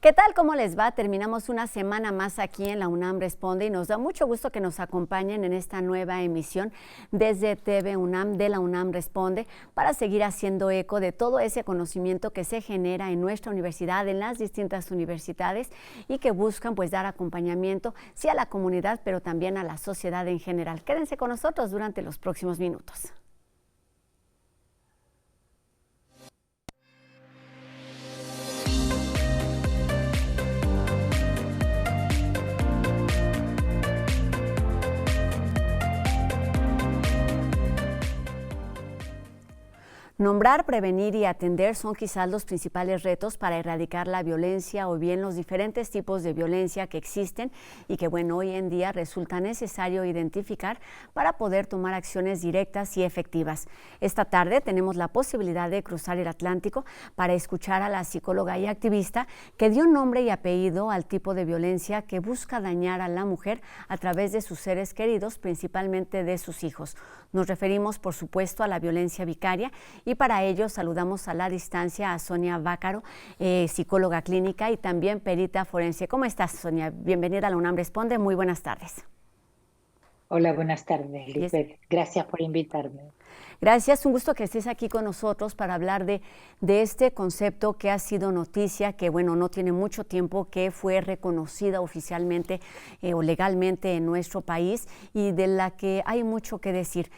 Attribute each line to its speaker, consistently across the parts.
Speaker 1: ¿Qué tal? ¿Cómo les va? Terminamos una semana más aquí en la UNAM Responde y nos da mucho gusto que nos acompañen en esta nueva emisión desde TV UNAM de la UNAM Responde para seguir haciendo eco de todo ese conocimiento que se genera en nuestra universidad, en las distintas universidades y que buscan pues dar acompañamiento sí a la comunidad, pero también a la sociedad en general. Quédense con nosotros durante los próximos minutos. Nombrar, prevenir y atender son quizás los principales retos para erradicar la violencia o bien los diferentes tipos de violencia que existen y que, bueno, hoy en día resulta necesario identificar para poder tomar acciones directas y efectivas. Esta tarde tenemos la posibilidad de cruzar el Atlántico para escuchar a la psicóloga y activista que dio nombre y apellido al tipo de violencia que busca dañar a la mujer a través de sus seres queridos, principalmente de sus hijos. Nos referimos, por supuesto, a la violencia vicaria y para ello saludamos a la distancia a Sonia Vaccaro, psicóloga clínica y también perita forense. ¿Cómo estás, Sonia? Bienvenida a la UNAM Responde. Muy buenas tardes.
Speaker 2: Hola, buenas tardes, Lisbeth. Gracias por invitarme.
Speaker 1: Gracias, un gusto que estés aquí con nosotros para hablar de este concepto que ha sido noticia, que bueno, no tiene mucho tiempo que fue reconocida oficialmente o legalmente en nuestro país y de la que hay mucho que decir.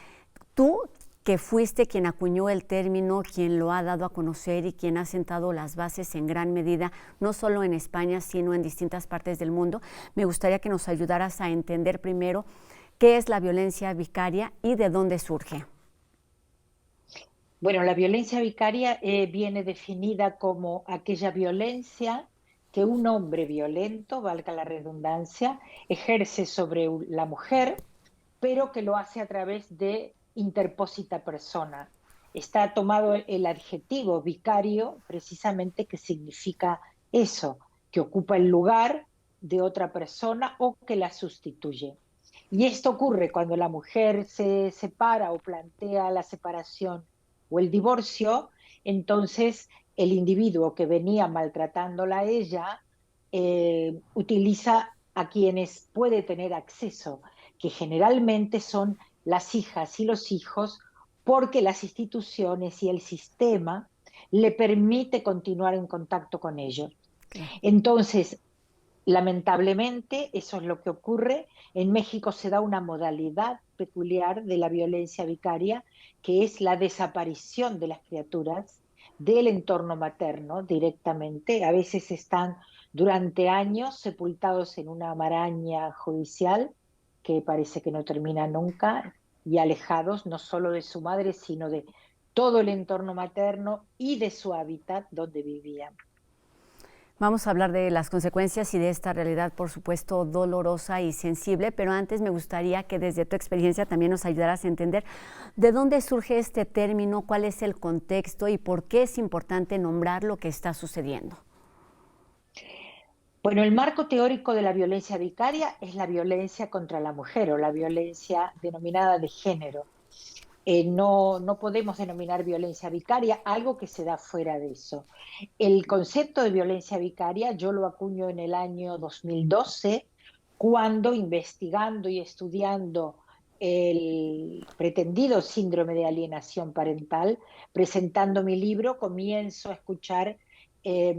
Speaker 1: Tú, que fuiste quien acuñó el término, quien lo ha dado a conocer y quien ha sentado las bases en gran medida, no solo en España, sino en distintas partes del mundo, me gustaría que nos ayudaras a entender primero qué es la violencia vicaria y de dónde surge.
Speaker 2: Bueno, la violencia vicaria viene definida como aquella violencia que un hombre violento, valga la redundancia, ejerce sobre la mujer, pero que lo hace a través de interpósita persona. Está tomado el adjetivo vicario precisamente que significa eso, que ocupa el lugar de otra persona o que la sustituye. Y esto ocurre cuando la mujer se separa o plantea la separación o el divorcio, entonces el individuo que venía maltratándola a ella utiliza a quienes puede tener acceso, que generalmente son las hijas y los hijos, porque las instituciones y el sistema le permite continuar en contacto con ellos.
Speaker 1: Claro.
Speaker 2: Entonces, lamentablemente, eso es lo que ocurre. En México se da una modalidad peculiar de la violencia vicaria, que es la desaparición de las criaturas del entorno materno directamente. A veces están durante años sepultados en una maraña judicial que parece que no termina nunca y alejados no solo de su madre, sino de todo el entorno materno y de su hábitat donde vivían.
Speaker 1: Vamos a hablar de las consecuencias y de esta realidad, por supuesto, dolorosa y sensible, pero antes me gustaría que desde tu experiencia también nos ayudaras a entender de dónde surge este término, cuál es el contexto y por qué es importante nombrar lo que está sucediendo.
Speaker 2: Bueno, el marco teórico de la violencia vicaria es la violencia contra la mujer o la violencia denominada de género. No podemos denominar violencia vicaria algo que se da fuera de eso. El concepto de violencia vicaria yo lo acuño en el año 2012, cuando investigando y estudiando el pretendido síndrome de alienación parental, presentando mi libro, comienzo a escuchar eh,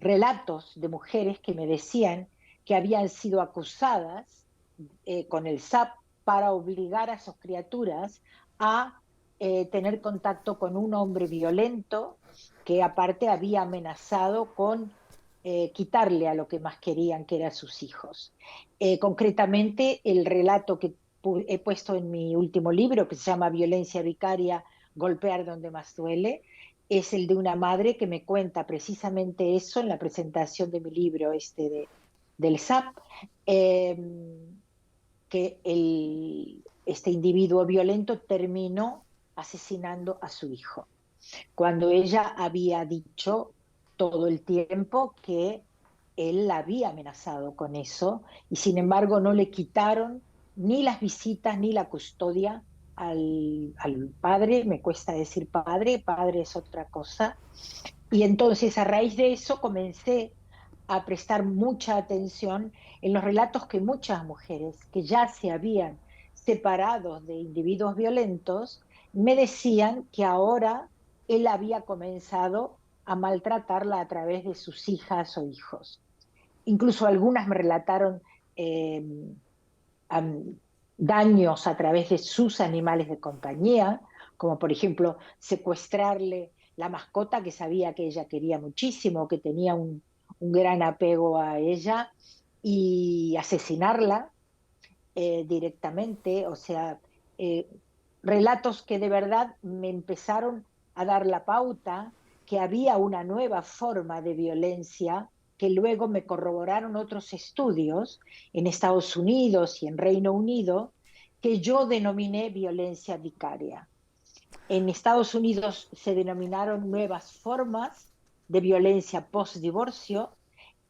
Speaker 2: relatos de mujeres que me decían que habían sido acusadas con el SAP para obligar a sus criaturas a tener contacto con un hombre violento que aparte había amenazado con quitarle a lo que más querían, que eran sus hijos. Concretamente, el relato que he puesto en mi último libro, que se llama Violencia Vicaria, Golpear donde más duele, es el de una madre que me cuenta precisamente eso en la presentación de mi libro del SAP, que este individuo violento terminó asesinando a su hijo, cuando ella había dicho todo el tiempo que él la había amenazado con eso, y sin embargo no le quitaron ni las visitas ni la custodia al padre. Me cuesta decir padre, padre es otra cosa. Y entonces a raíz de eso comencé a prestar mucha atención en los relatos que muchas mujeres que ya se habían separado de individuos violentos me decían que ahora él había comenzado a maltratarla a través de sus hijas o hijos. Incluso algunas me relataron eh, am, daños a través de sus animales de compañía, como por ejemplo secuestrarle la mascota que sabía que ella quería muchísimo, que tenía un gran apego a ella, y asesinarla directamente, o sea, eh, relatos que de verdad me empezaron a dar la pauta que había una nueva forma de violencia que luego me corroboraron otros estudios en Estados Unidos y en Reino Unido, que yo denominé violencia vicaria. En Estados Unidos se denominaron nuevas formas de violencia post-divorcio.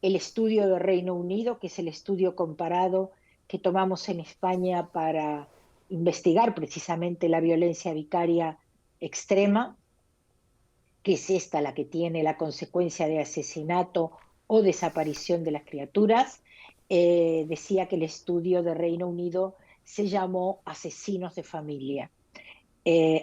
Speaker 2: El estudio de Reino Unido, que es el estudio comparado que tomamos en España para investigar precisamente la violencia vicaria extrema, que es esta la que tiene la consecuencia de asesinato o desaparición de las criaturas, decía que el estudio de Reino Unido se llamó Asesinos de Familia.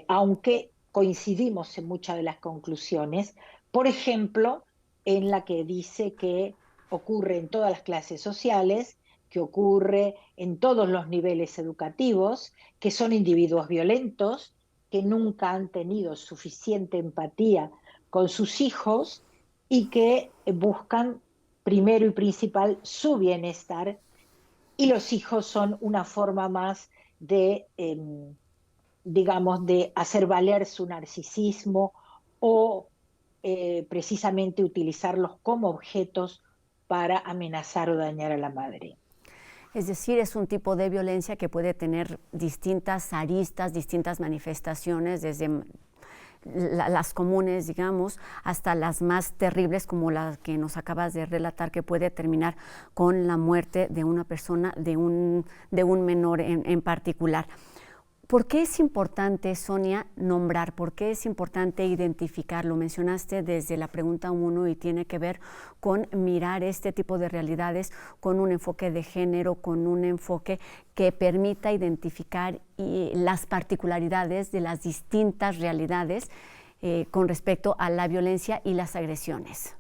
Speaker 2: Aunque coincidimos en muchas de las conclusiones, por ejemplo, en la que dice que ocurre en todas las clases sociales, que ocurre en todos los niveles educativos, que son individuos violentos, que nunca han tenido suficiente empatía con sus hijos y que buscan primero y principal su bienestar, y los hijos son una forma más de digamos, de hacer valer su narcisismo o precisamente utilizarlos como objetos para amenazar o dañar a la madre.
Speaker 1: Es decir, es un tipo de violencia que puede tener distintas aristas, distintas manifestaciones, desde las comunes, digamos, hasta las más terribles, como la que nos acabas de relatar, que puede terminar con la muerte de una persona, de un menor en particular. ¿Por qué es importante, Sonia, nombrar? ¿Por qué es importante identificar? Lo mencionaste desde la pregunta 1 y tiene que ver con mirar este tipo de realidades con un enfoque de género, con un enfoque que permita identificar las particularidades de las distintas realidades con respecto a la violencia y las agresiones.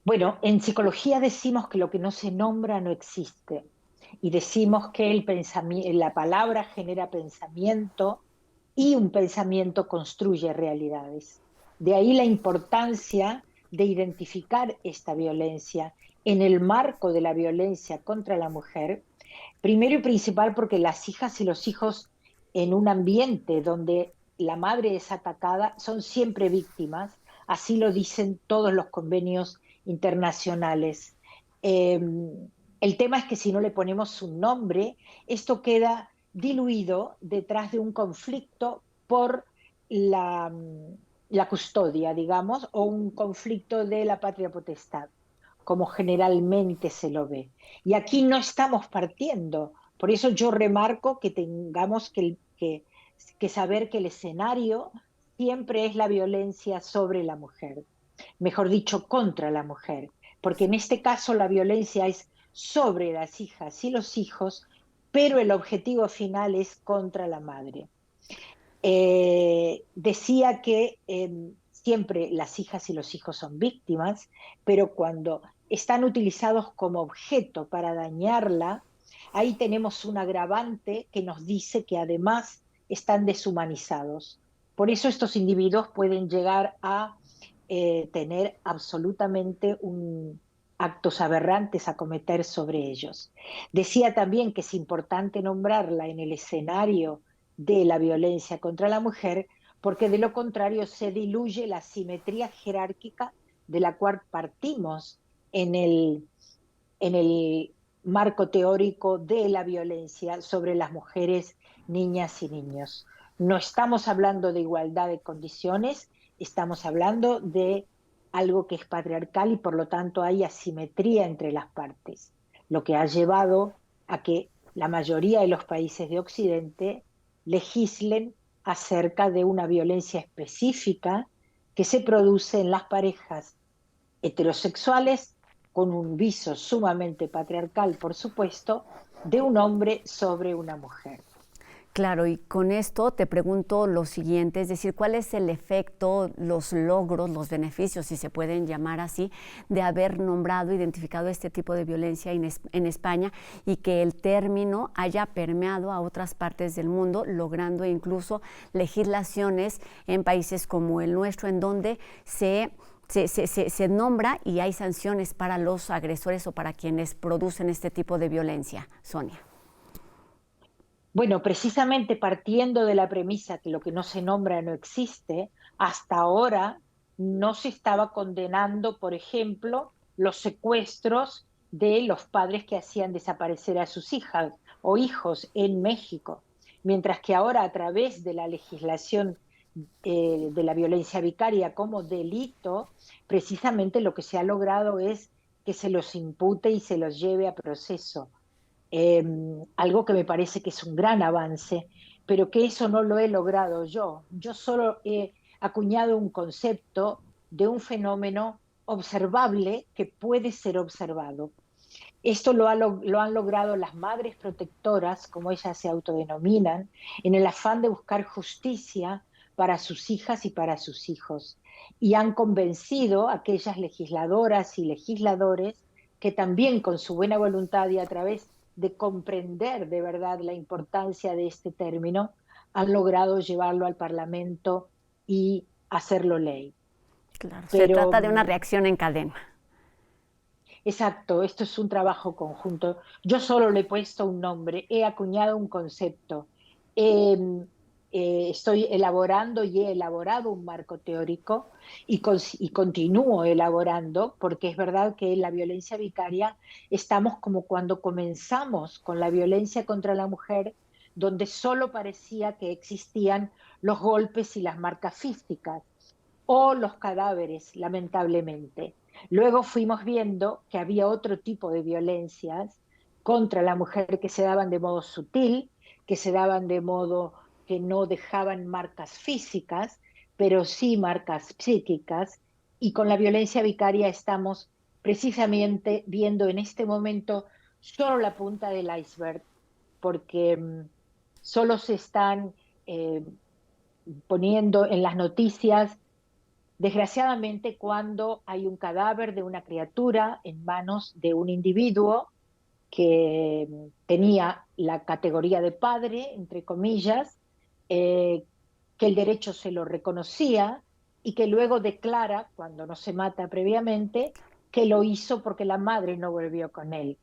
Speaker 2: Bueno, en psicología decimos que lo que no se nombra no existe. Y decimos que la palabra genera pensamiento y un pensamiento construye realidades. De ahí la importancia de identificar esta violencia en el marco de la violencia contra la mujer, primero y principal porque las hijas y los hijos en un ambiente donde la madre es atacada son siempre víctimas, así lo dicen todos los convenios internacionales. Eh, el tema es que si no le ponemos un nombre, esto queda diluido detrás de un conflicto por la, la custodia, digamos, o un conflicto de la patria potestad, como generalmente se lo ve. Y aquí no estamos partiendo. Por eso yo remarco que tengamos que saber que el escenario siempre es la violencia sobre la mujer, mejor dicho, contra la mujer, porque en este caso la violencia es sobre las hijas y los hijos, pero el objetivo final es contra la madre. Decía que siempre las hijas y los hijos son víctimas, pero cuando están utilizados como objeto para dañarla, ahí tenemos un agravante que nos dice que además están deshumanizados. Por eso estos individuos pueden llegar a tener absolutamente actos aberrantes a cometer sobre ellos. Decía también que es importante nombrarla en el escenario de la violencia contra la mujer, porque de lo contrario se diluye la simetría jerárquica de la cual partimos en el marco teórico de la violencia sobre las mujeres, niñas y niños. No estamos hablando de igualdad de condiciones, estamos hablando de algo que es patriarcal y por lo tanto hay asimetría entre las partes, lo que ha llevado a que la mayoría de los países de Occidente legislen acerca de una violencia específica que se produce en las parejas heterosexuales con un viso sumamente patriarcal, por supuesto, de un hombre sobre una mujer.
Speaker 1: Claro, y con esto te pregunto lo siguiente, es decir, ¿cuál es el efecto, los logros, los beneficios, si se pueden llamar así, de haber nombrado, identificado este tipo de violencia en España y que el término haya permeado a otras partes del mundo, logrando incluso legislaciones en países como el nuestro, en donde se nombra y hay sanciones para los agresores o para quienes producen este tipo de violencia? Sonia.
Speaker 2: Bueno, precisamente partiendo de la premisa que lo que no se nombra no existe, hasta ahora no se estaba condenando, por ejemplo, los secuestros de los padres que hacían desaparecer a sus hijas o hijos en México, mientras que ahora a través de la legislación de la violencia vicaria como delito, precisamente lo que se ha logrado es que se los impute y se los lleve a proceso, eh, algo que me parece que es un gran avance, pero que eso no lo he logrado yo. Yo solo he acuñado un concepto de un fenómeno observable que puede ser observado. Esto lo han logrado las madres protectoras, como ellas se autodenominan, en el afán de buscar justicia para sus hijas y para sus hijos. Y han convencido a aquellas legisladoras y legisladores que también con su buena voluntad y a través de comprender de verdad la importancia de este término, han logrado llevarlo al Parlamento y hacerlo ley.
Speaker 1: Claro, se
Speaker 2: Pero
Speaker 1: trata de una reacción en cadena.
Speaker 2: exacto, esto es un trabajo conjunto. Yo solo le he puesto un nombre, he acuñado un concepto, eh, estoy elaborando y he elaborado un marco teórico y continúo elaborando, porque es verdad que en la violencia vicaria estamos como cuando comenzamos con la violencia contra la mujer, donde solo parecía que existían los golpes y las marcas físicas o los cadáveres, lamentablemente. Luego fuimos viendo que había otro tipo de violencias contra la mujer que se daban de modo sutil, que se daban de modo que no dejaban marcas físicas, pero sí marcas psíquicas, y con la violencia vicaria estamos precisamente viendo en este momento solo la punta del iceberg, porque solo se están eh, poniendo en las noticias, desgraciadamente, cuando hay un cadáver de una criatura en manos de un individuo que tenía la categoría de padre, entre comillas, que el derecho se lo reconocía y que luego declara, cuando no se mata previamente, que lo hizo porque la madre no volvió con él.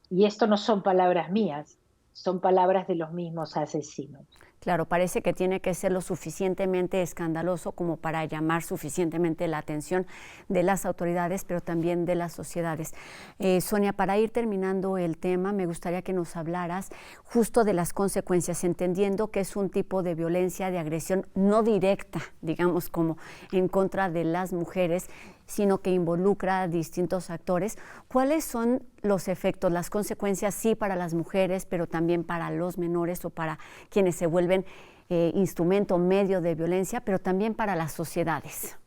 Speaker 2: Y esto no son palabras mías, son palabras de los mismos asesinos.
Speaker 1: Claro, parece que tiene que ser lo suficientemente escandaloso como para llamar suficientemente la atención de las autoridades, pero también de las sociedades. Sonia, para ir terminando el tema, me gustaría que nos hablaras justo de las consecuencias, entendiendo que es un tipo de violencia, de agresión no directa, digamos, como en contra de las mujeres, sino que involucra a distintos actores. ¿Cuáles son los efectos, las consecuencias, sí para las mujeres, pero también para los menores o para quienes se vuelven instrumento, medio de violencia, pero también para las sociedades?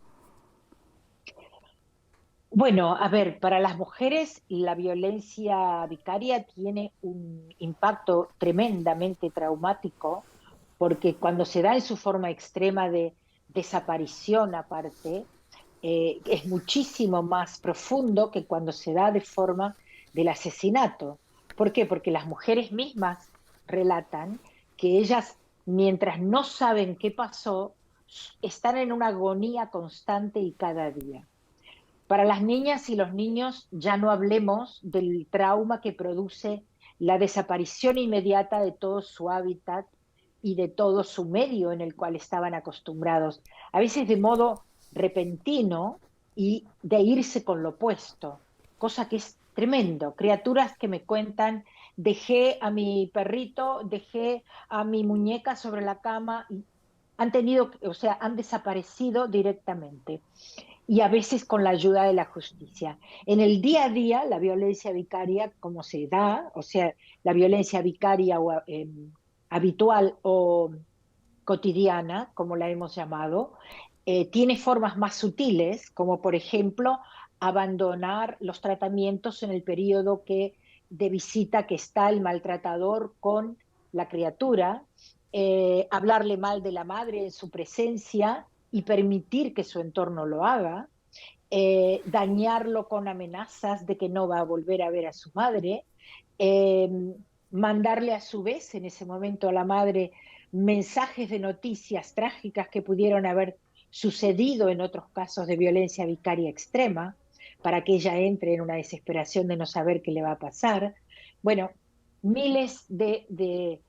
Speaker 2: Bueno, a ver, para las mujeres la violencia vicaria tiene un impacto tremendamente traumático, porque cuando se da en su forma extrema de desaparición aparte, es muchísimo más profundo que cuando se da de forma del asesinato. ¿Por qué? Porque las mujeres mismas relatan que ellas, mientras no saben qué pasó, están en una agonía constante y cada día. Para las niñas y los niños, ya no hablemos del trauma que produce la desaparición inmediata de todo su hábitat y de todo su medio en el cual estaban acostumbrados, a veces de modo repentino y de irse con lo opuesto, cosa que es tremendo. Criaturas que me cuentan, dejé a mi perrito, dejé a mi muñeca sobre la cama y han tenido, o sea, han desaparecido directamente y a veces con la ayuda de la justicia. En el día a día, la violencia vicaria, como se da, o sea, la violencia vicaria habitual o cotidiana, como la hemos llamado, tiene formas más sutiles, como por ejemplo abandonar los tratamientos en el periodo de visita que está el maltratador con la criatura, hablarle mal de la madre en su presencia y permitir que su entorno lo haga, dañarlo con amenazas de que no va a volver a ver a su madre, eh, mandarle a su vez en ese momento a la madre mensajes de noticias trágicas que pudieron haber sucedido en otros casos de violencia vicaria extrema, para que ella entre en una desesperación de no saber qué le va a pasar. Bueno, miles de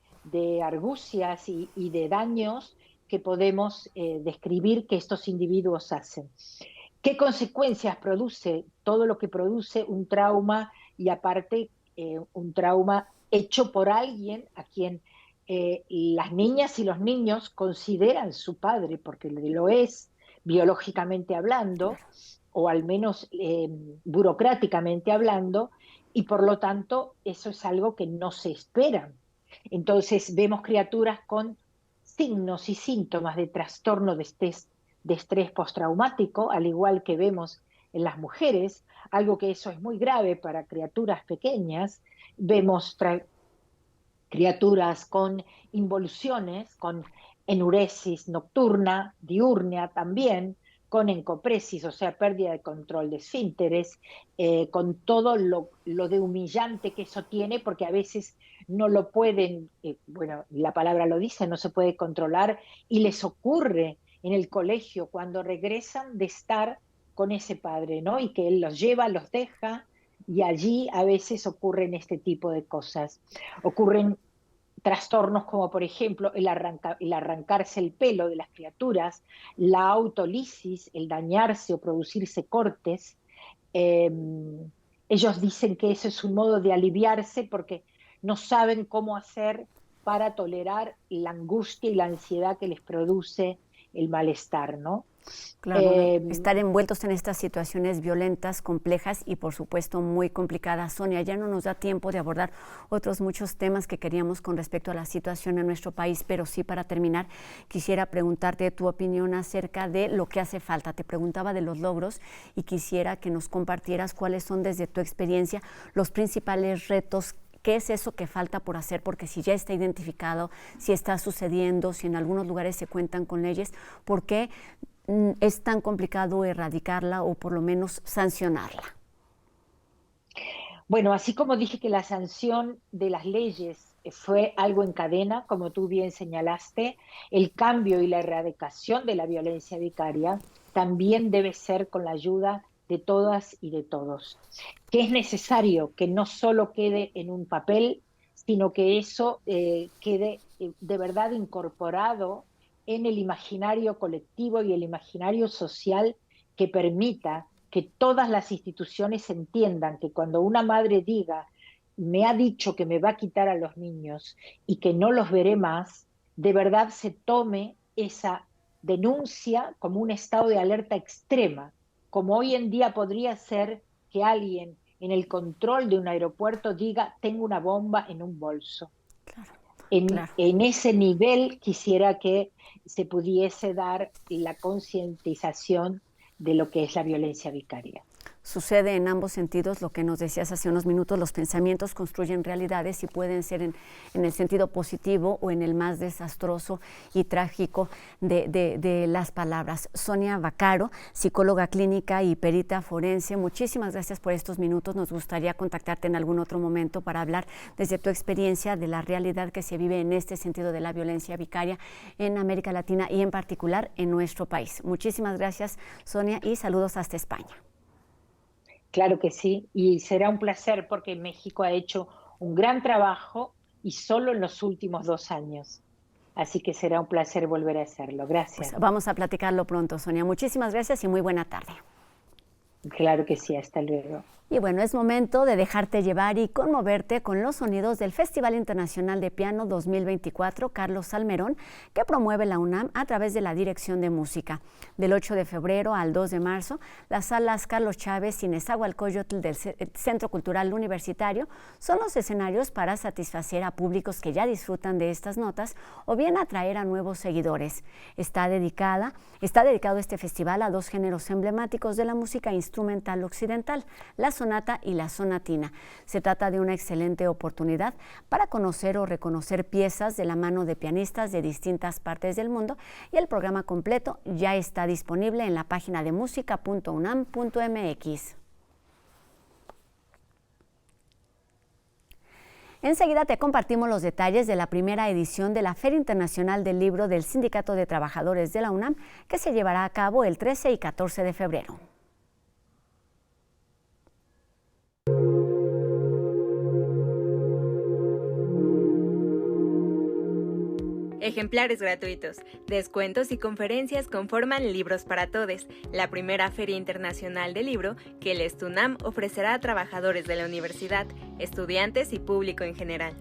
Speaker 2: argucias y de daños que podemos describir que estos individuos hacen. ¿Qué consecuencias produce? Todo lo que produce un trauma y aparte un trauma hecho por alguien a quien las niñas y los niños consideran su padre, porque lo es biológicamente hablando, o al menos burocráticamente hablando, y por lo tanto eso es algo que no se espera. Entonces vemos criaturas con signos y síntomas de trastorno de estrés postraumático, al igual que vemos en las mujeres, algo que eso es muy grave para criaturas pequeñas. Vemos criaturas con involuciones, con enuresis nocturna, diurna también, con encopresis, o sea, pérdida de control de esfínteres, con todo lo de humillante que eso tiene, porque a veces no lo pueden, bueno, la palabra lo dice, no se puede controlar, y les ocurre en el colegio cuando regresan de estar con ese padre, ¿no? Y que él los lleva, los deja, y allí a veces ocurren este tipo de cosas. Ocurren trastornos como por ejemplo el arrancarse el pelo de las criaturas, la autolisis, el dañarse o producirse cortes. Eh, Ellos dicen que eso es un modo de aliviarse porque no saben cómo hacer para tolerar la angustia y la ansiedad que les produce el malestar, ¿no?
Speaker 1: Claro, estar envueltos en estas situaciones violentas, complejas y por supuesto muy complicadas. Sonia, ya no nos da tiempo de abordar otros muchos temas que queríamos con respecto a la situación en nuestro país, pero sí, para terminar quisiera preguntarte tu opinión acerca de lo que hace falta. Te preguntaba de los logros y quisiera que nos compartieras cuáles son desde tu experiencia los principales retos. ¿Qué es eso que falta por hacer? Porque si ya está identificado, si está sucediendo, si en algunos lugares se cuentan con leyes, ¿por qué es tan complicado erradicarla o por lo menos sancionarla?
Speaker 2: Bueno, así como dije que la sanción de las leyes fue algo en cadena, como tú bien señalaste, el cambio y la erradicación de la violencia vicaria también debe ser con la ayuda de todas y de todos. Que es necesario que no solo quede en un papel, sino que eso quede de verdad incorporado en el imaginario colectivo y el imaginario social, que permita que todas las instituciones entiendan que cuando una madre diga, me ha dicho que me va a quitar a los niños y que no los veré más, de verdad se tome esa denuncia como un estado de alerta extrema, como hoy en día podría ser que alguien en el control de un aeropuerto diga, tengo una bomba en un bolso.
Speaker 1: Claro,
Speaker 2: En,
Speaker 1: claro.
Speaker 2: en ese nivel quisiera que se pudiese dar la concientización de lo que es la violencia vicaria.
Speaker 1: Sucede en ambos sentidos lo que nos decías hace unos minutos, los pensamientos construyen realidades y pueden ser en el sentido positivo o en el más desastroso y trágico de las palabras. Sonia Vaccaro, psicóloga clínica y perita forense, muchísimas gracias por estos minutos. Nos gustaría contactarte en algún otro momento para hablar desde tu experiencia de la realidad que se vive en este sentido de la violencia vicaria en América Latina y en particular en nuestro país. Muchísimas gracias, Sonia, y saludos hasta España.
Speaker 2: Claro que sí, y será un placer porque México ha hecho un gran trabajo y solo en los últimos 2 años. Así que será un placer volver a hacerlo.
Speaker 1: Pues
Speaker 2: Gracias.
Speaker 1: vamos a platicarlo pronto, Sonia. Muchísimas gracias y muy buena tarde.
Speaker 2: Claro que sí, hasta luego.
Speaker 1: Y bueno, es momento de dejarte llevar y conmoverte con los sonidos del Festival Internacional de Piano 2024 Carlos Salmerón, que promueve la UNAM a través de la Dirección de Música. Del 8 de febrero al 2 de marzo, las salas Carlos Chávez y Nezahualcóyotl del Centro Cultural Universitario son los escenarios para satisfacer a públicos que ya disfrutan de estas notas o bien atraer a nuevos seguidores. Está dedicado este festival a dos géneros emblemáticos de la música instrumental occidental, la sonata y la sonatina. Se trata de una excelente oportunidad para conocer o reconocer piezas de la mano de pianistas de distintas partes del mundo, y el programa completo ya está disponible en la página de musica.unam.mx. Enseguida te compartimos los detalles de la primera edición de la Feria Internacional del Libro del Sindicato de Trabajadores de la UNAM, que se llevará a cabo el 13 y 14 de febrero.
Speaker 3: Ejemplares gratuitos, descuentos y conferencias conforman Libros para Todes, la primera feria internacional del libro que el ESTUNAM ofrecerá a trabajadores de la universidad, estudiantes y público en general.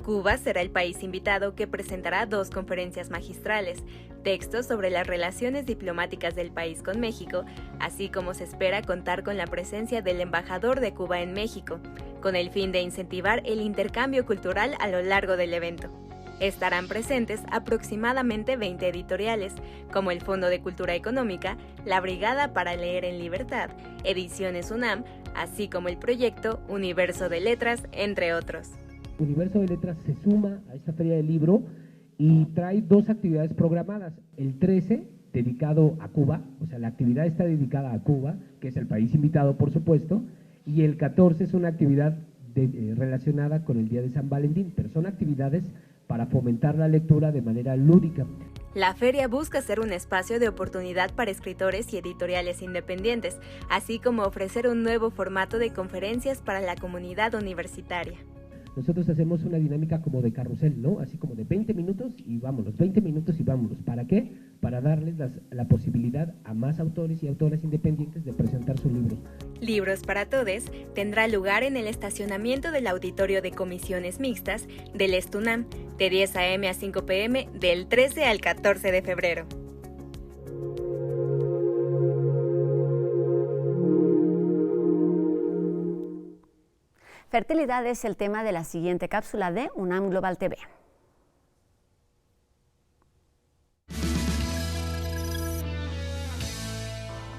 Speaker 3: Cuba será el país invitado, que presentará dos conferencias magistrales, textos sobre las relaciones diplomáticas del país con México, así como se espera contar con la presencia del embajador de Cuba en México, con el fin de incentivar el intercambio cultural a lo largo del evento. Estarán presentes aproximadamente 20 editoriales, como el Fondo de Cultura Económica, la Brigada para Leer en Libertad, Ediciones UNAM, así como el proyecto Universo de Letras, entre otros.
Speaker 4: Universo de Letras se suma a esta feria del libro y trae dos actividades programadas. El 13, dedicado a Cuba, o sea, la actividad está dedicada a Cuba, que es el país invitado, por supuesto, y el 14 es una actividad relacionada con el Día de San Valentín, pero son actividades para fomentar la lectura de manera lúdica.
Speaker 3: La feria busca ser un espacio de oportunidad para escritores y editoriales independientes, así como ofrecer un nuevo formato de conferencias para la comunidad universitaria.
Speaker 4: Nosotros hacemos una dinámica como de carrusel, ¿no? Así como de 20 minutos y vámonos, 20 minutos y vámonos. ¿Para qué? Para darles la posibilidad a más autores y autoras independientes de presentar sus libros.
Speaker 3: Libros para Todes tendrá lugar en el estacionamiento del Auditorio de Comisiones Mixtas del ESTUNAM, de 10 a.m. a 5 p.m. del 13 al 14 de febrero.
Speaker 1: Fertilidad es el tema de la siguiente cápsula de UNAM Global TV.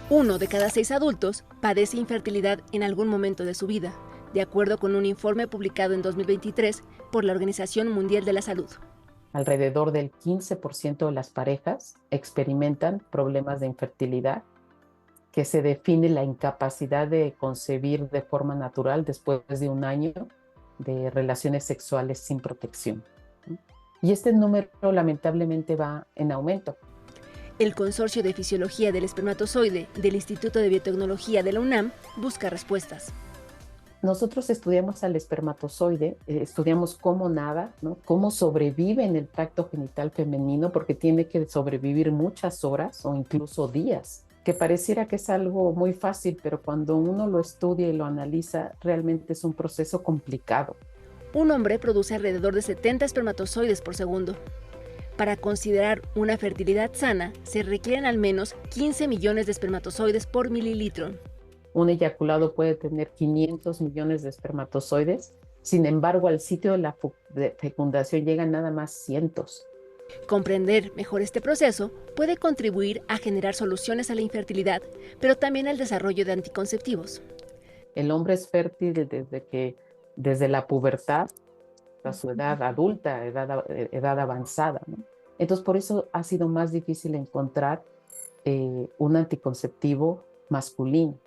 Speaker 5: Uno de cada 6 adultos padece infertilidad en algún momento de su vida, de acuerdo con un informe publicado en 2023 por la Organización Mundial de la Salud.
Speaker 6: Alrededor del 15% de las parejas experimentan problemas de infertilidad, que se define la incapacidad de concebir de forma natural después de un año de relaciones sexuales sin protección. Y este número lamentablemente va en aumento.
Speaker 5: El Consorcio de Fisiología del Espermatozoide del Instituto de Biotecnología de la UNAM busca respuestas.
Speaker 6: Nosotros estudiamos al espermatozoide, estudiamos cómo nada, ¿no? Cómo sobrevive en el tracto genital femenino, porque tiene que sobrevivir muchas horas o incluso días, que pareciera que es algo muy fácil, pero cuando uno lo estudia y lo analiza, realmente es un proceso complicado.
Speaker 5: Un hombre produce alrededor de 70 espermatozoides por segundo. Para considerar una fertilidad sana, se requieren al menos 15 millones de espermatozoides por mililitro.
Speaker 6: Un eyaculado puede tener 500 millones de espermatozoides, sin embargo, al sitio de la fecundación llegan nada más cientos.
Speaker 5: Comprender mejor este proceso puede contribuir a generar soluciones a la infertilidad, pero también al desarrollo de anticonceptivos.
Speaker 6: El hombre es fértil desde la pubertad a su edad adulta, edad avanzada, ¿no? Entonces, por eso ha sido más difícil encontrar un anticonceptivo masculino,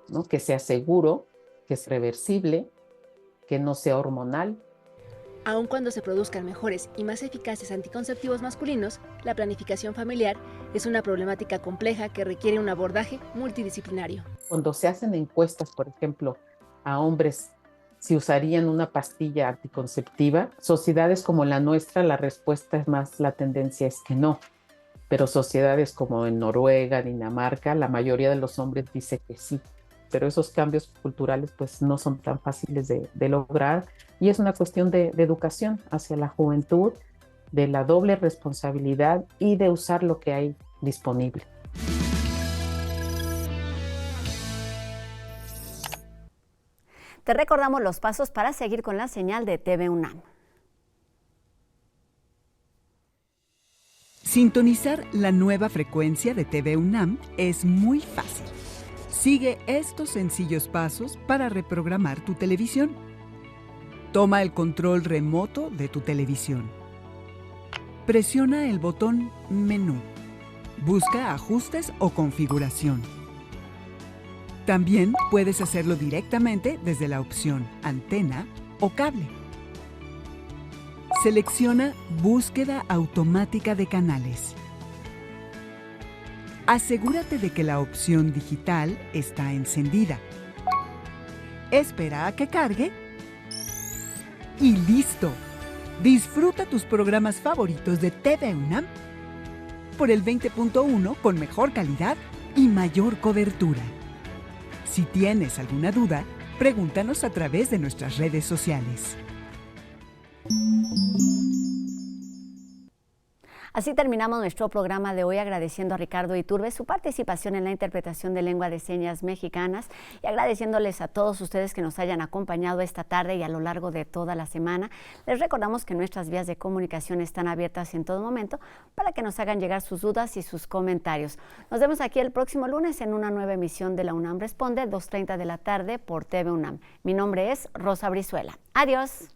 Speaker 6: ¿no? Que sea seguro, que es reversible, que no sea hormonal.
Speaker 5: Aun cuando se produzcan mejores y más eficaces anticonceptivos masculinos, la planificación familiar es una problemática compleja que requiere un abordaje multidisciplinario.
Speaker 6: Cuando se hacen encuestas, por ejemplo, a hombres si usarían una pastilla anticonceptiva, sociedades como la nuestra, la respuesta es más, la tendencia es que no. Pero sociedades como en Noruega, Dinamarca, la mayoría de los hombres dice que sí. pero esos cambios culturales pues no son tan fáciles de lograr, y es una cuestión de educación hacia la juventud, de la doble responsabilidad y de usar lo que hay disponible.
Speaker 1: Te recordamos los pasos para seguir con la señal de TV UNAM.
Speaker 7: Sintonizar la nueva frecuencia de TV UNAM es muy fácil. Sigue estos sencillos pasos para reprogramar tu televisión. Toma el control remoto de tu televisión. Presiona el botón Menú. Busca Ajustes o Configuración. También puedes hacerlo directamente desde la opción Antena o Cable. Selecciona Búsqueda automática de canales. Asegúrate de que la opción digital está encendida. Espera a que cargue y ¡listo! Disfruta tus programas favoritos de TV UNAM por el 20.1 con mejor calidad y mayor cobertura. Si tienes alguna duda, pregúntanos a través de nuestras redes sociales.
Speaker 1: Así terminamos nuestro programa de hoy, agradeciendo a Ricardo Iturbe su participación en la interpretación de lengua de señas mexicanas y agradeciéndoles a todos ustedes que nos hayan acompañado esta tarde y a lo largo de toda la semana. Les recordamos que nuestras vías de comunicación están abiertas en todo momento para que nos hagan llegar sus dudas y sus comentarios. Nos vemos aquí el próximo lunes en una nueva emisión de La UNAM Responde, 2:30 de la tarde por TV UNAM. Mi nombre es Rosa Brizuela. Adiós.